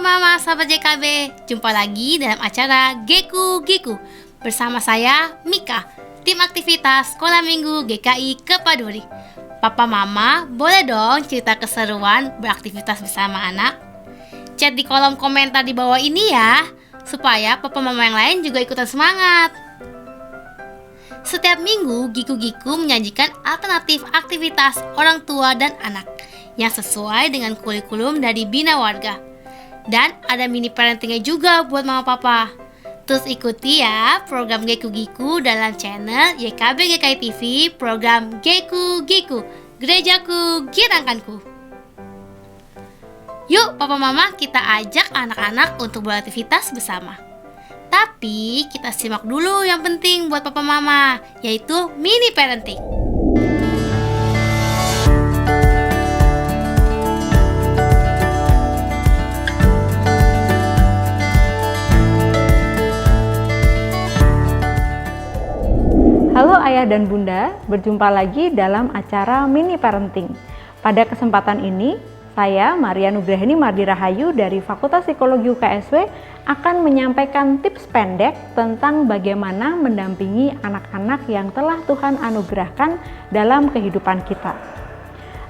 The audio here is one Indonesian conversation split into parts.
Mama, sahabat JKB, jumpa lagi dalam acara Geku Giku bersama saya, Mika, tim aktivitas Sekolah Minggu GKI Kepaduri. Papa Mama, boleh dong cerita keseruan beraktivitas bersama anak? Chat di kolom komentar di bawah ini ya, supaya Papa Mama yang lain juga ikutan semangat. Setiap minggu, Giku Giku menyajikan alternatif aktivitas orang tua dan anak yang sesuai dengan kurikulum dari Bina Warga. Dan ada mini parentingnya juga buat mama papa. Terus ikuti ya program Geku Giku dalam channel YKB GKI TV, program Geku Giku, Gerejaku Girangkanku. Yuk papa mama, kita ajak anak-anak untuk beraktivitas bersama. Tapi kita simak dulu yang penting buat papa mama, yaitu mini parenting. Halo ayah dan bunda, berjumpa lagi dalam acara mini parenting. Pada kesempatan ini, saya Maria Nugraheni Mardirahayu dari Fakultas Psikologi UKSW akan menyampaikan tips pendek tentang bagaimana mendampingi anak-anak yang telah Tuhan anugerahkan dalam kehidupan kita.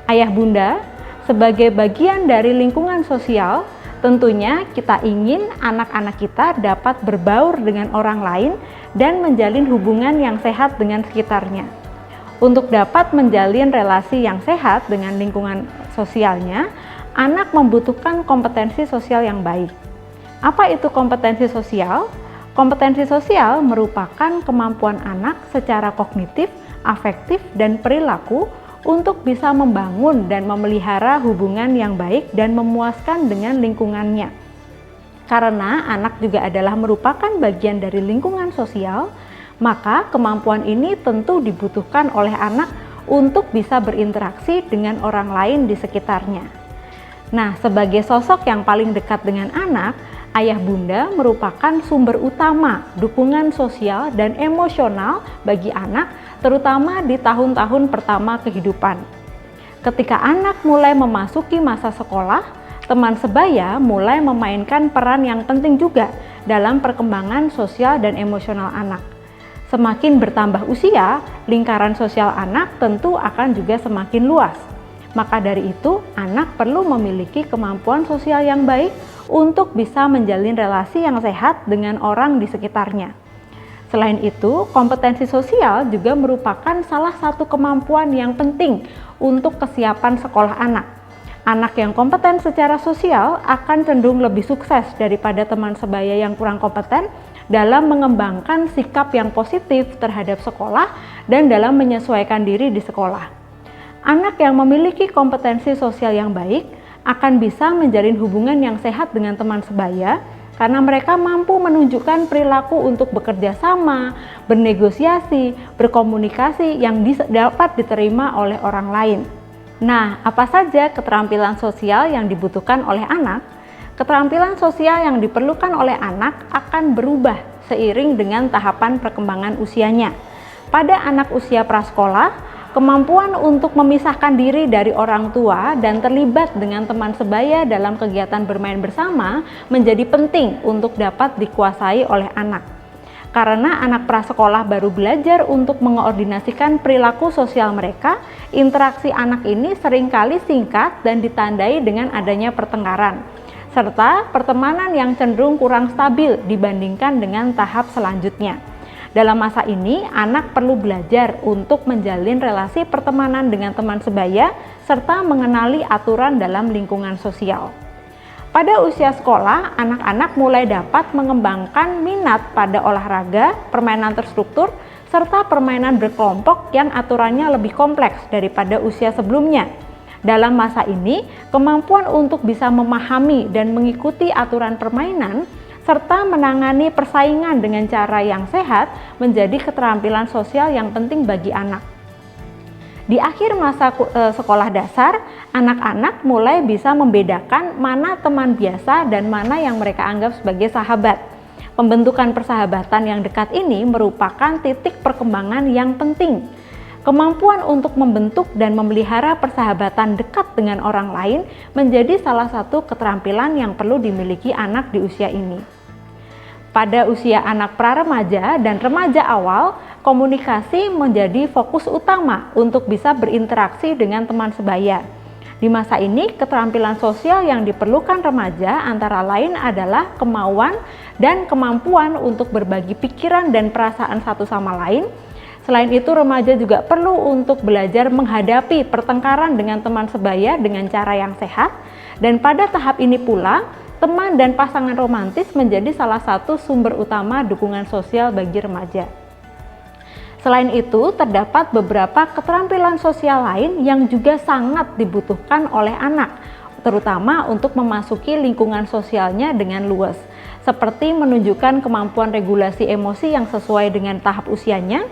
Ayah bunda, sebagai bagian dari lingkungan sosial, tentunya kita ingin anak-anak kita dapat berbaur dengan orang lain dan menjalin hubungan yang sehat dengan sekitarnya. Untuk dapat menjalin relasi yang sehat dengan lingkungan sosialnya, anak membutuhkan kompetensi sosial yang baik. Apa itu kompetensi sosial? Kompetensi sosial merupakan kemampuan anak secara kognitif, afektif, dan perilaku untuk bisa membangun dan memelihara hubungan yang baik dan memuaskan dengan lingkungannya. Karena anak juga adalah merupakan bagian dari lingkungan sosial, maka kemampuan ini tentu dibutuhkan oleh anak untuk bisa berinteraksi dengan orang lain di sekitarnya. Nah, sebagai sosok yang paling dekat dengan anak, ayah bunda merupakan sumber utama dukungan sosial dan emosional bagi anak, terutama di tahun-tahun pertama kehidupan. Ketika anak mulai memasuki masa sekolah, teman sebaya mulai memainkan peran yang penting juga dalam perkembangan sosial dan emosional anak. Semakin bertambah usia, lingkaran sosial anak tentu akan juga semakin luas. Maka dari itu, anak perlu memiliki kemampuan sosial yang baik untuk bisa menjalin relasi yang sehat dengan orang di sekitarnya. Selain itu, kompetensi sosial juga merupakan salah satu kemampuan yang penting untuk kesiapan sekolah anak. Anak yang kompeten secara sosial akan cenderung lebih sukses daripada teman sebaya yang kurang kompeten dalam mengembangkan sikap yang positif terhadap sekolah dan dalam menyesuaikan diri di sekolah. Anak yang memiliki kompetensi sosial yang baik akan bisa menjalin hubungan yang sehat dengan teman sebaya karena mereka mampu menunjukkan perilaku untuk bekerja sama, bernegosiasi, berkomunikasi yang dapat diterima oleh orang lain. Nah, apa saja keterampilan sosial yang dibutuhkan oleh anak? Keterampilan sosial yang diperlukan oleh anak akan berubah seiring dengan tahapan perkembangan usianya. Pada anak usia prasekolah, kemampuan untuk memisahkan diri dari orang tua dan terlibat dengan teman sebaya dalam kegiatan bermain bersama menjadi penting untuk dapat dikuasai oleh anak. Karena anak prasekolah baru belajar untuk mengordinasikan perilaku sosial mereka, interaksi anak ini seringkali singkat dan ditandai dengan adanya pertengkaran, serta pertemanan yang cenderung kurang stabil dibandingkan dengan tahap selanjutnya. Dalam masa ini, anak perlu belajar untuk menjalin relasi pertemanan dengan teman sebaya, serta mengenali aturan dalam lingkungan sosial. Pada usia sekolah, anak-anak mulai dapat mengembangkan minat pada olahraga, permainan terstruktur, serta permainan berkelompok yang aturannya lebih kompleks daripada usia sebelumnya. Dalam masa ini, kemampuan untuk bisa memahami dan mengikuti aturan permainan, serta menangani persaingan dengan cara yang sehat menjadi keterampilan sosial yang penting bagi anak. Di akhir masa sekolah dasar, anak-anak mulai bisa membedakan mana teman biasa dan mana yang mereka anggap sebagai sahabat. Pembentukan persahabatan yang dekat ini merupakan titik perkembangan yang penting. Kemampuan untuk membentuk dan memelihara persahabatan dekat dengan orang lain menjadi salah satu keterampilan yang perlu dimiliki anak di usia ini. Pada usia anak pra-remaja dan remaja awal, komunikasi menjadi fokus utama untuk bisa berinteraksi dengan teman sebaya. Di masa ini, keterampilan sosial yang diperlukan remaja antara lain adalah kemauan dan kemampuan untuk berbagi pikiran dan perasaan satu sama lain. Selain itu, remaja juga perlu untuk belajar menghadapi pertengkaran dengan teman sebaya dengan cara yang sehat. Dan pada tahap ini pula, teman dan pasangan romantis menjadi salah satu sumber utama dukungan sosial bagi remaja. Selain itu, terdapat beberapa keterampilan sosial lain yang juga sangat dibutuhkan oleh anak, terutama untuk memasuki lingkungan sosialnya dengan luas, seperti menunjukkan kemampuan regulasi emosi yang sesuai dengan tahap usianya,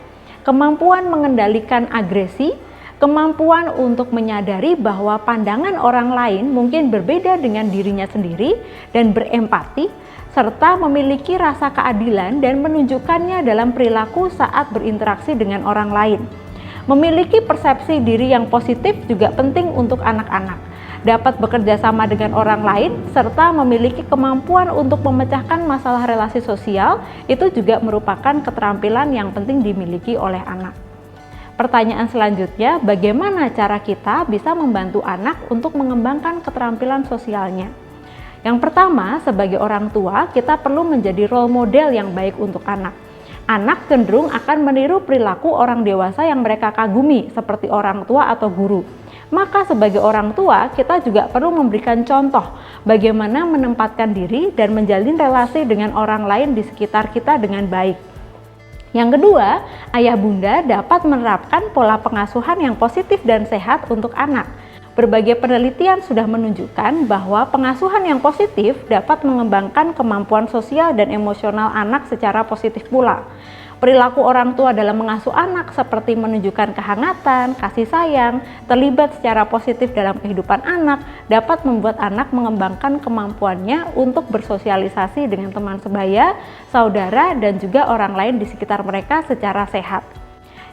kemampuan mengendalikan agresi, kemampuan untuk menyadari bahwa pandangan orang lain mungkin berbeda dengan dirinya sendiri dan berempati, serta memiliki rasa keadilan dan menunjukkannya dalam perilaku saat berinteraksi dengan orang lain. Memiliki persepsi diri yang positif juga penting untuk anak-anak. Dapat bekerja sama dengan orang lain, serta memiliki kemampuan untuk memecahkan masalah relasi sosial, itu juga merupakan keterampilan yang penting dimiliki oleh anak. Pertanyaan selanjutnya, bagaimana cara kita bisa membantu anak untuk mengembangkan keterampilan sosialnya? Yang pertama, sebagai orang tua, kita perlu menjadi role model yang baik untuk anak. Anak cenderung akan meniru perilaku orang dewasa yang mereka kagumi, seperti orang tua atau guru. Maka sebagai orang tua, kita juga perlu memberikan contoh bagaimana menempatkan diri dan menjalin relasi dengan orang lain di sekitar kita dengan baik. Yang kedua, ayah bunda dapat menerapkan pola pengasuhan yang positif dan sehat untuk anak. Berbagai penelitian sudah menunjukkan bahwa pengasuhan yang positif dapat mengembangkan kemampuan sosial dan emosional anak secara positif pula. Perilaku orang tua dalam mengasuh anak seperti menunjukkan kehangatan, kasih sayang, terlibat secara positif dalam kehidupan anak dapat membuat anak mengembangkan kemampuannya untuk bersosialisasi dengan teman sebaya, saudara, dan juga orang lain di sekitar mereka secara sehat.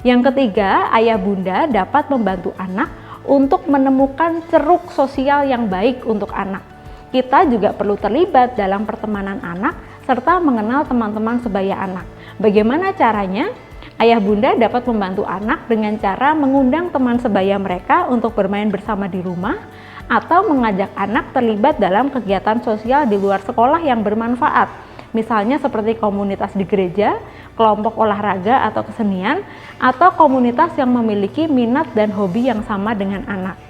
Yang ketiga, ayah bunda dapat membantu anak untuk menemukan ceruk sosial yang baik untuk anak. Kita juga perlu terlibat dalam pertemanan anak serta mengenal teman-teman sebaya anak. Bagaimana caranya? Ayah bunda dapat membantu anak dengan cara mengundang teman sebaya mereka untuk bermain bersama di rumah atau mengajak anak terlibat dalam kegiatan sosial di luar sekolah yang bermanfaat. Misalnya seperti komunitas di gereja, kelompok olahraga atau kesenian, atau komunitas yang memiliki minat dan hobi yang sama dengan anak.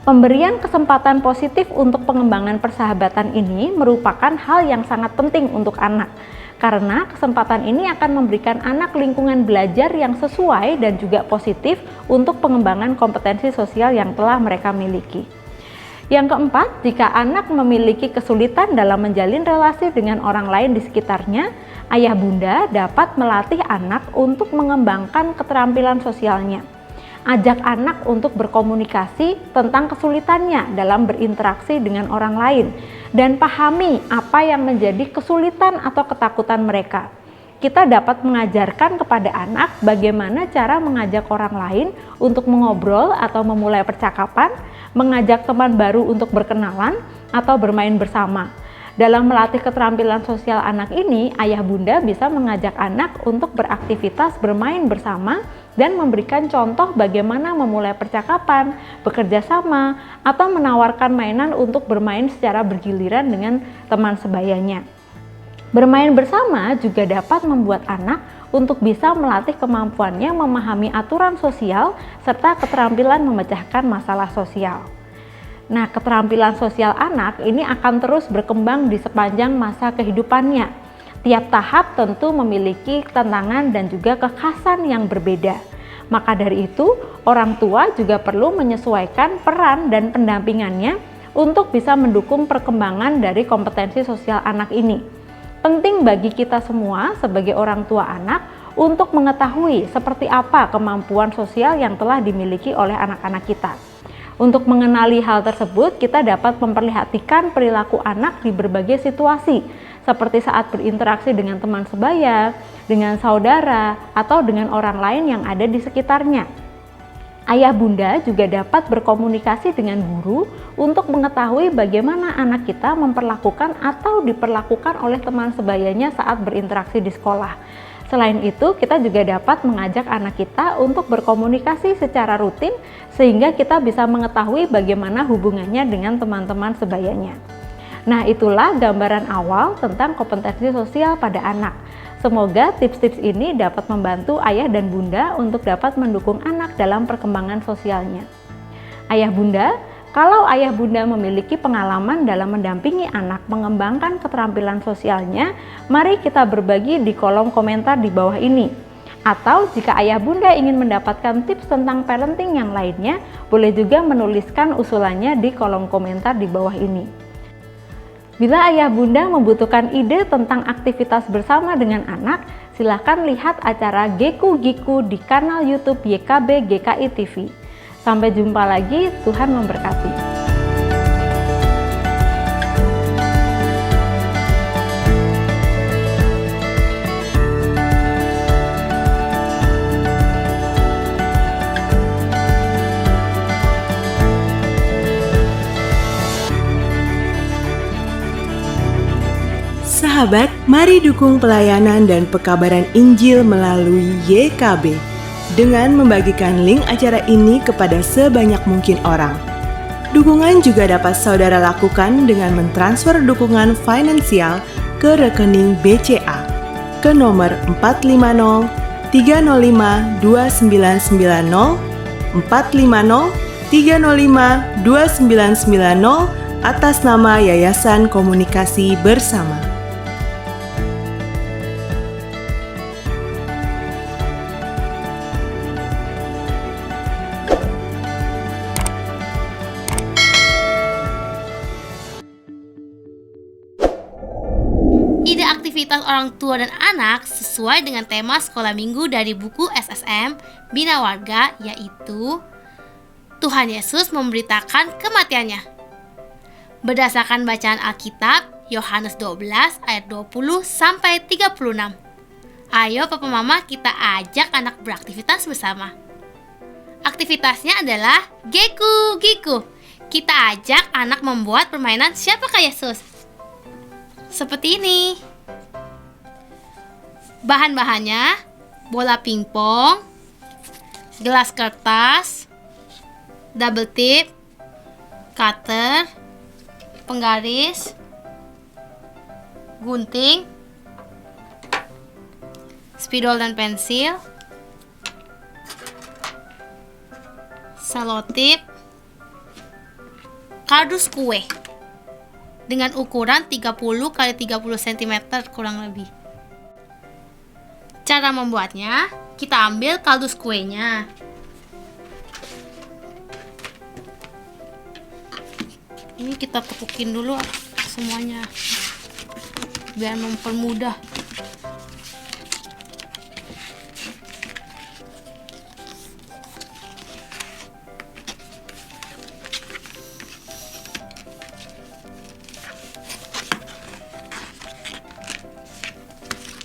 Pemberian kesempatan positif untuk pengembangan persahabatan ini merupakan hal yang sangat penting untuk anak, karena kesempatan ini akan memberikan anak lingkungan belajar yang sesuai dan juga positif untuk pengembangan kompetensi sosial yang telah mereka miliki. Yang keempat, jika anak memiliki kesulitan dalam menjalin relasi dengan orang lain di sekitarnya, ayah bunda dapat melatih anak untuk mengembangkan keterampilan sosialnya. Ajak anak untuk berkomunikasi tentang kesulitannya dalam berinteraksi dengan orang lain dan pahami apa yang menjadi kesulitan atau ketakutan mereka. Kita dapat mengajarkan kepada anak bagaimana cara mengajak orang lain untuk mengobrol atau memulai percakapan, mengajak teman baru untuk berkenalan atau bermain bersama. Dalam melatih keterampilan sosial anak ini, ayah bunda bisa mengajak anak untuk beraktivitas bermain bersama dan memberikan contoh bagaimana memulai percakapan, bekerja sama, atau menawarkan mainan untuk bermain secara bergiliran dengan teman sebayanya. Bermain bersama juga dapat membuat anak untuk bisa melatih kemampuannya memahami aturan sosial serta keterampilan memecahkan masalah sosial. Nah, keterampilan sosial anak ini akan terus berkembang di sepanjang masa kehidupannya. Tiap tahap tentu memiliki tantangan dan juga kekhasan yang berbeda. Maka dari itu, orang tua juga perlu menyesuaikan peran dan pendampingannya untuk bisa mendukung perkembangan dari kompetensi sosial anak ini. Penting bagi kita semua sebagai orang tua anak untuk mengetahui seperti apa kemampuan sosial yang telah dimiliki oleh anak-anak kita. Untuk mengenali hal tersebut, kita dapat memperlihatkan perilaku anak di berbagai situasi, seperti saat berinteraksi dengan teman sebaya, dengan saudara, atau dengan orang lain yang ada di sekitarnya. Ayah bunda juga dapat berkomunikasi dengan guru untuk mengetahui bagaimana anak kita memperlakukan atau diperlakukan oleh teman sebayanya saat berinteraksi di sekolah. Selain itu, kita juga dapat mengajak anak kita untuk berkomunikasi secara rutin sehingga kita bisa mengetahui bagaimana hubungannya dengan teman-teman sebayanya. Nah, itulah gambaran awal tentang kompetensi sosial pada anak. Semoga tips-tips ini dapat membantu ayah dan bunda untuk dapat mendukung anak dalam perkembangan sosialnya. Ayah bunda, kalau ayah bunda memiliki pengalaman dalam mendampingi anak mengembangkan keterampilan sosialnya, mari kita berbagi di kolom komentar di bawah ini. Atau jika ayah bunda ingin mendapatkan tips tentang parenting yang lainnya, boleh juga menuliskan usulannya di kolom komentar di bawah ini. Bila ayah bunda membutuhkan ide tentang aktivitas bersama dengan anak, silakan lihat acara Geku Giku di kanal YouTube YKB GKI TV. Sampai jumpa lagi, Tuhan memberkati. Sahabat, mari dukung pelayanan dan pekabaran Injil melalui YKB dengan membagikan link acara ini kepada sebanyak mungkin orang. Dukungan juga dapat saudara lakukan dengan mentransfer dukungan finansial ke rekening BCA ke nomor 450 305 2990 450 305 2990 atas nama Yayasan Komunikasi Bersama. Ide aktivitas orang tua dan anak sesuai dengan tema sekolah minggu dari buku SSM Bina Warga, yaitu Tuhan Yesus memberitakan kematiannya. Berdasarkan bacaan Alkitab, Yohanes 12 ayat 20 sampai 36. Ayo papa mama kita ajak anak beraktivitas bersama. Aktivitasnya adalah Geku Giku. Kita ajak anak membuat permainan siapakah Yesus. Seperti ini. Bahan-bahannya bola pingpong, gelas kertas, double tip, cutter, penggaris, gunting, spidol dan pensil, selotip, kardus kue dengan ukuran 30 x 30 cm kurang lebih. Cara membuatnya, kita ambil kardus kuenya. Ini kita tekukin dulu semuanya biar mempermudah.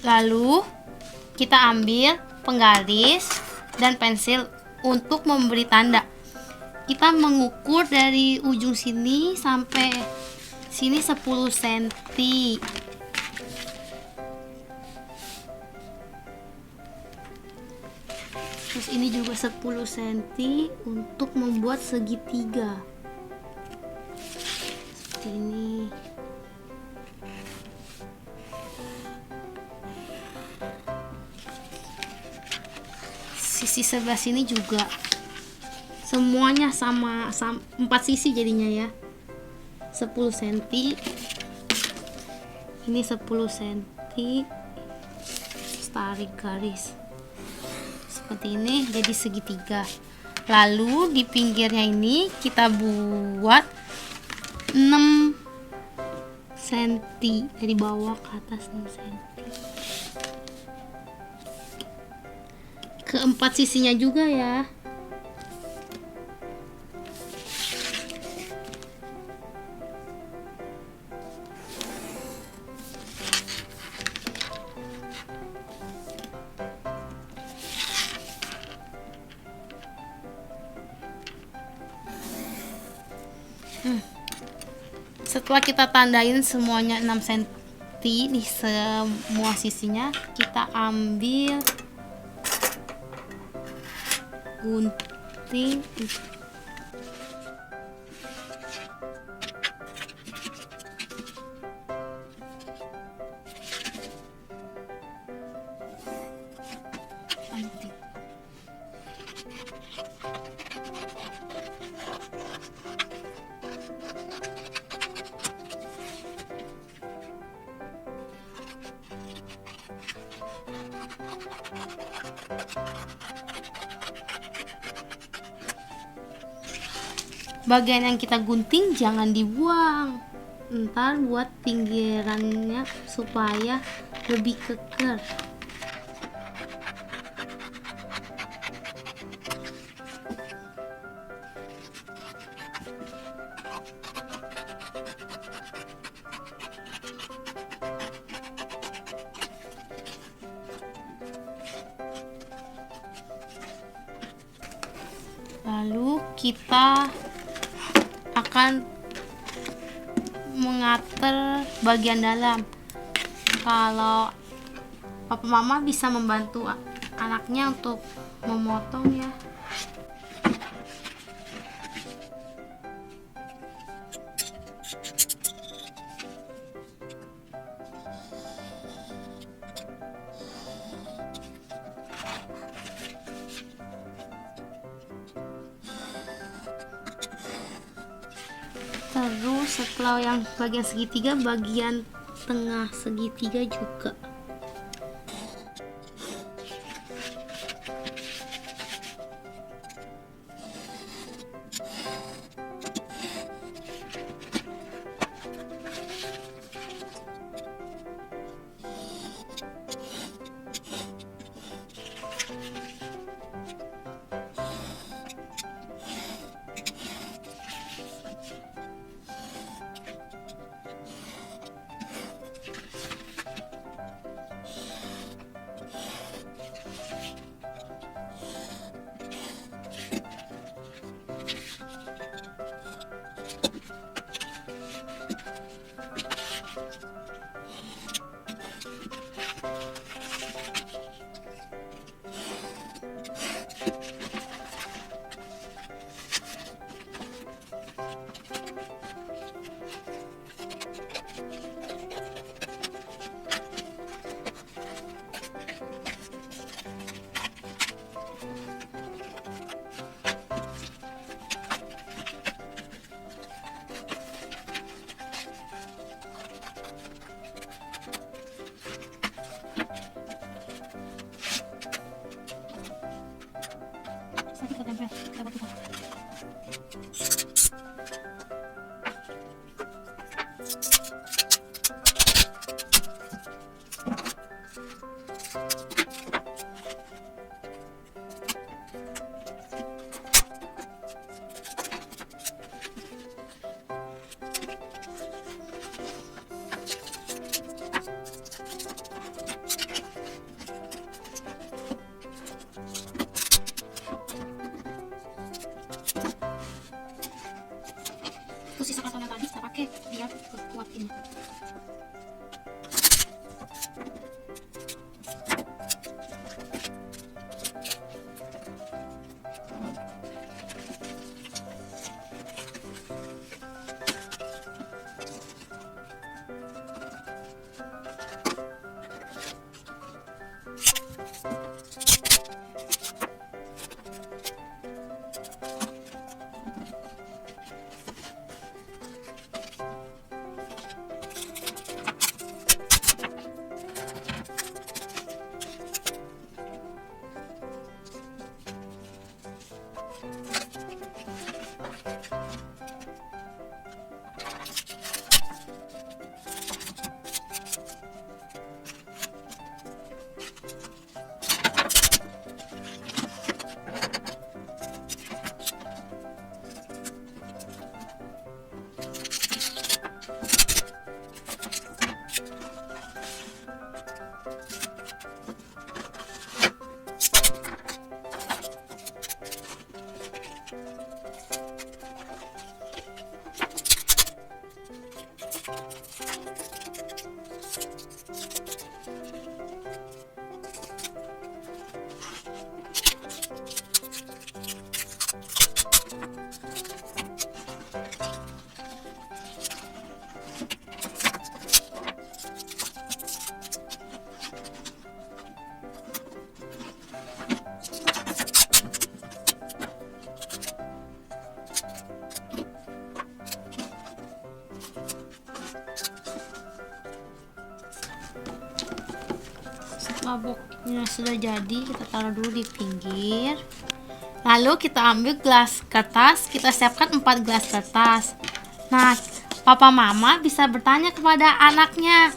Lalu kita ambil penggaris dan pensil untuk memberi tanda. Kita mengukur dari ujung sini sampai sini 10 cm. Terus ini juga 10 cm untuk membuat segitiga. Seperti ini. Sisi sebelah sini juga semuanya sama 4 sisi jadinya ya, 10 cm, ini 10 cm, tarik garis seperti ini jadi segitiga. Lalu di pinggirnya ini kita buat 6 cm dari bawah ke atas 6 cm. Keempat sisinya juga ya. Setelah kita tandain semuanya 6 cm di semua sisinya, kita ambil gunting. Bagian yang kita gunting jangan dibuang, ntar buat pinggirannya supaya lebih keker. Lalu kita akan mengatur bagian dalam. Kalau papa mama bisa membantu anaknya untuk memotong ya. Terus setelah yang bagian segitiga, bagian tengah segitiga juga. Terus sisa karton yang tadi kita pakai biar kuat ini. boknya sudah jadi, kita taruh dulu di pinggir. Lalu kita ambil gelas kertas, kita siapkan 4 gelas kertas. Nah, papa mama bisa bertanya kepada anaknya,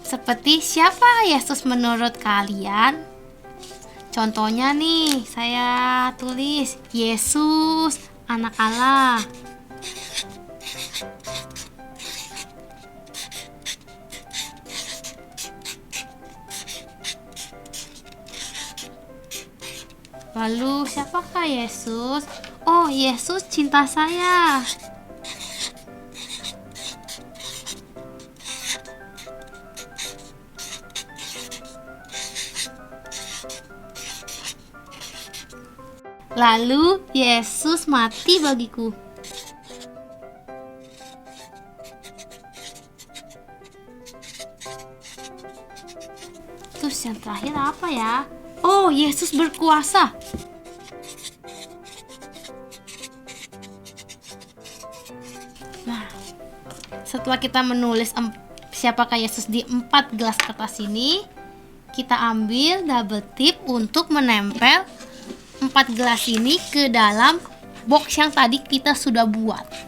seperti siapa Yesus menurut kalian? Contohnya nih, saya tulis Yesus, anak Allah. Lalu siapakah Yesus? Oh, Yesus cinta saya. Lalu Yesus mati bagiku. Terus yang terakhir apa ya? Oh, Yesus berkuasa. Nah, setelah kita menulis siapakah Yesus di 4 gelas kertas ini, kita ambil double tip untuk menempel 4 gelas ini ke dalam box yang tadi kita sudah buat.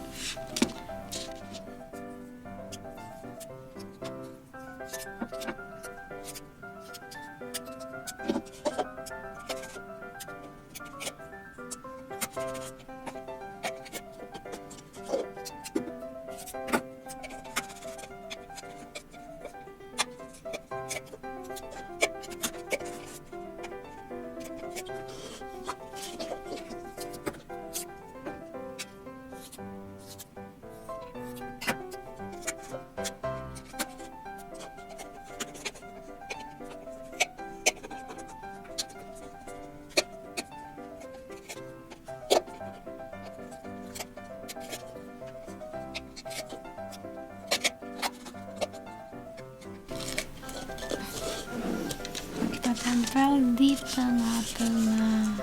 Kita tempel di tengah-tengah.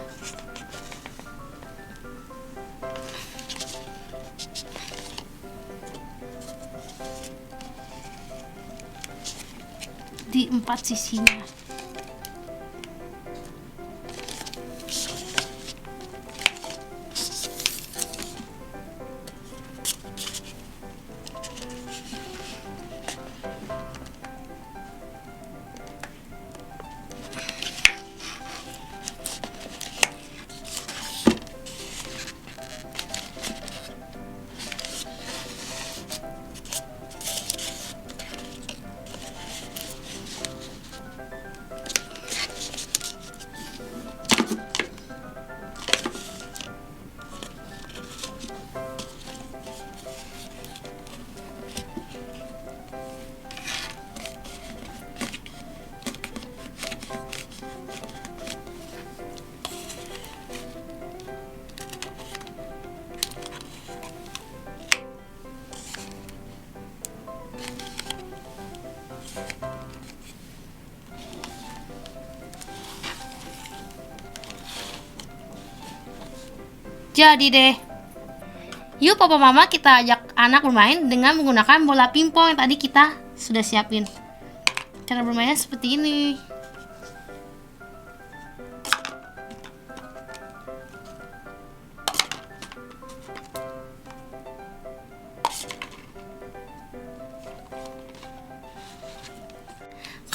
Di 4 sisinya. Jadi deh. Yuk papa mama kita ajak anak bermain dengan menggunakan bola pingpong yang tadi kita sudah siapin. Cara bermainnya seperti ini.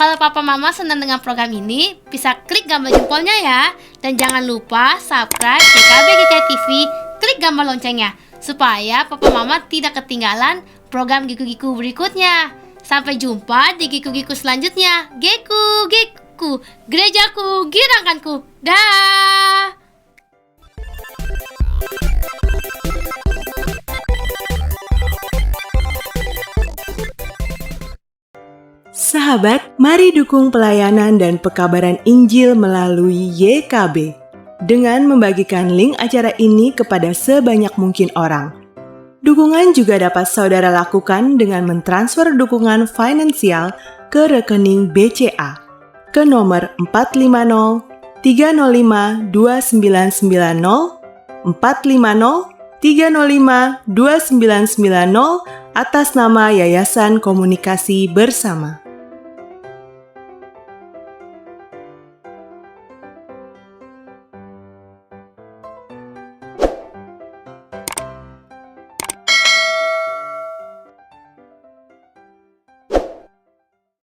Kalau papa mama senang dengan program ini, bisa klik gambar jempolnya ya. Dan jangan lupa subscribe YKB GKI TV, klik gambar loncengnya, supaya papa mama tidak ketinggalan program Giku-Giku berikutnya. Sampai jumpa di Giku-Giku selanjutnya. Giku, gerejaku, giranganku. Dah. Sahabat, mari dukung pelayanan dan pekabaran Injil melalui YKB dengan membagikan link acara ini kepada sebanyak mungkin orang. Dukungan juga dapat saudara lakukan dengan mentransfer dukungan finansial ke rekening BCA ke nomor 450 305 2990 450 305 2990 atas nama Yayasan Komunikasi Bersama.